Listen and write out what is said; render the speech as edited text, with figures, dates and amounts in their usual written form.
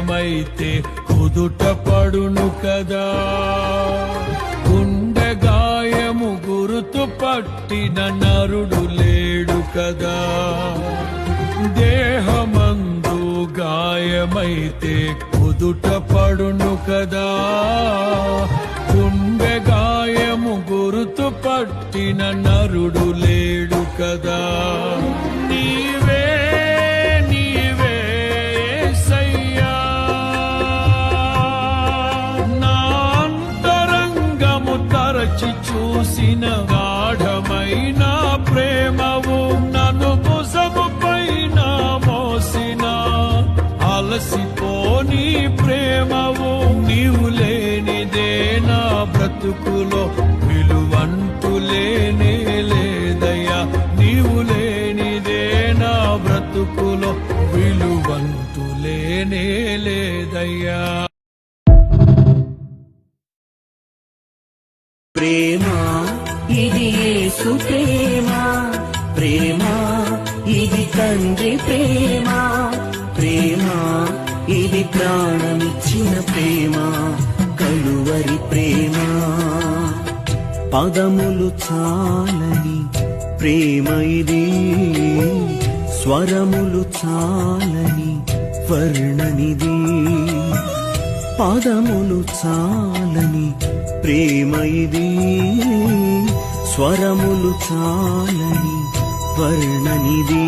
గాయమైతే కుదుట పడును కదా. గుండె గాయము గురుతు పట్టిన నరుడు లేడు కదా. దేహమందు గాయమైతే కుదుట పడును కదా. గుండె గాయము గురుతు పట్టిన నరుడు లేడు కదా. నీవే నీవే యేసయ్యా, నా అంతరంగము తరచి చూసిన గాఢమైన ప్రేమవు, నన్ను భుజము పైన మోసిన అలసిపోని ప్రేమవు. నీవు లేనిదే నా బ్రతుకులో విలువంటూ లేనే లేదయ్యా. నీవు లేనిదే నా బ్రతుకులో విలువంటూ లేనే లేదయ్యా. ప్రేమ ఇది యేసు ప్రేమ, ప్రేమ ఇది తండ్రి ప్రేమ, ప్రేమ ఇది ప్రాణమిచ్చిన ప్రేమ, కలువరి ప్రేమ. పదములు చాలని ప్రేమ ఇది, స్వరములు చాలని వర్ణనిది. పదములు చాలని ప్రేమ ఇది, స్వరములు చాలని వర్ణనిది.